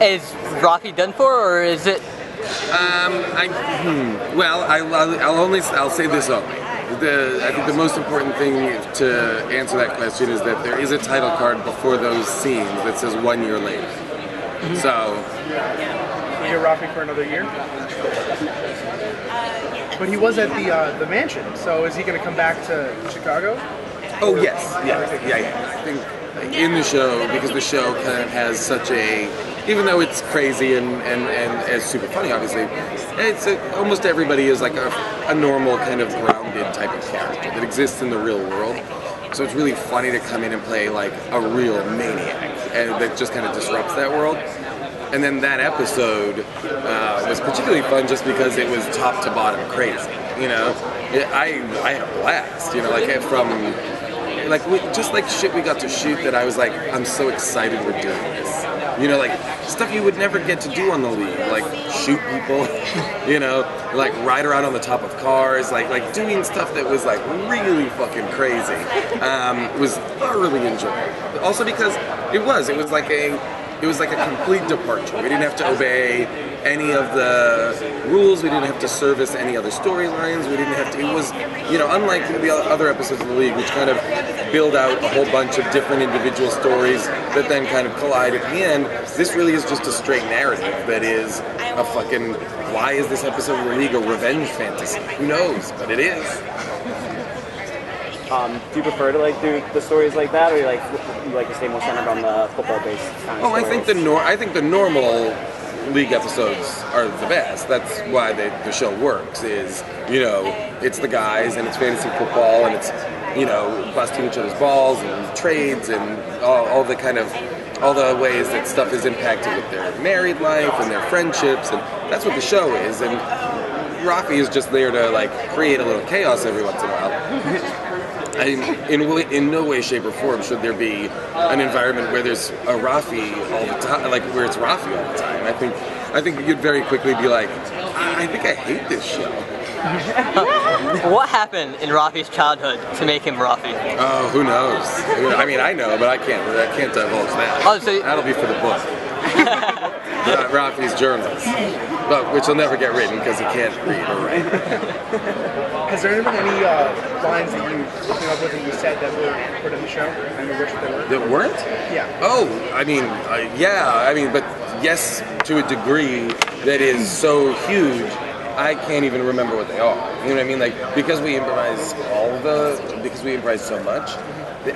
Is Rafi done for, or is it? Well, I'll say this only. I think the most important thing to answer that question is that there is a title card before those scenes that says 1 year later. Mm-hmm. So. You get Rafi for another year? But he was at the mansion, so is he going to come back to Chicago? Oh yes, yeah. I think in the show, because the show kind of has such a, even though it's crazy and it's super funny, obviously, it's almost everybody is like a normal kind of grounded type of character that exists in the real world. So it's really funny to come in and play like a real maniac, and that just kind of disrupts that world. And then that episode was particularly fun just because it was top to bottom crazy. You know, I had a blast. You know, just like shit we got to shoot that I was like, I'm so excited we're doing this. You know, like stuff you would never get to do on the League, like shoot people. You know, like ride around on the top of cars, like doing stuff that was like really fucking crazy. Was thoroughly enjoyable. Also because it was like a complete departure. We didn't have to obey any of the rules. We didn't have to service any other storylines. We didn't have to. It was, you know, unlike the other episodes of the League, which kind of build out a whole bunch of different individual stories that then kind of collide at the end. This really is just a straight narrative that is a fucking. Why is this episode of the League a revenge fantasy? Who knows? But it is. Do you prefer to like do the stories like that, or you like to stay more centered on the football-based kind of stories? I think the normal League episodes are the best. That's why the show works. Is, you know, it's the guys and it's fantasy football and it's, you know, busting each other's balls and trades and all the ways that stuff is impacted with their married life and their friendships, and that's what the show is. And Rafi is just there to like create a little chaos every once in a while. In no way, shape, or form should there be an environment where there's a Rafi all the time, like where it's Rafi all the time. I think you'd very quickly be like, I think I hate this show. What happened in Rafi's childhood to make him Rafi? Oh, who knows? I mean, I know, but I can't divulge that. Oh, so that'll be for the book. Rafi's journals, but which will never get written because he can't read or write. Has there been any lines that you came up with and you said that were put in the show and you wish they were? That weren't? Yeah. Oh, I mean, but yes, to a degree that is so huge, I can't even remember what they are. You know what I mean? Like, because we improvise so much,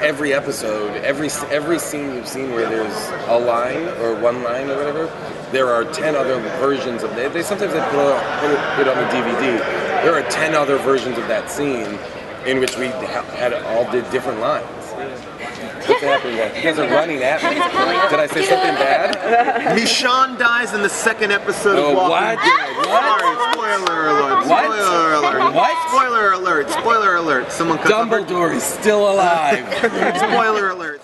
every episode, every scene you've seen where there's a line or one line or whatever, there are 10 other versions of it. They sometimes put it on the DVD. There are 10 other versions of that scene in which we all did different lines. What's happening there? You guys are running at me. Did I say something bad? Michonne dies in the second episode of Walking Dead. What? Spoiler alert. What? Spoiler alert. What? Spoiler alert. Spoiler alert. Someone cuts Dumbledore is still alive. Spoiler alert.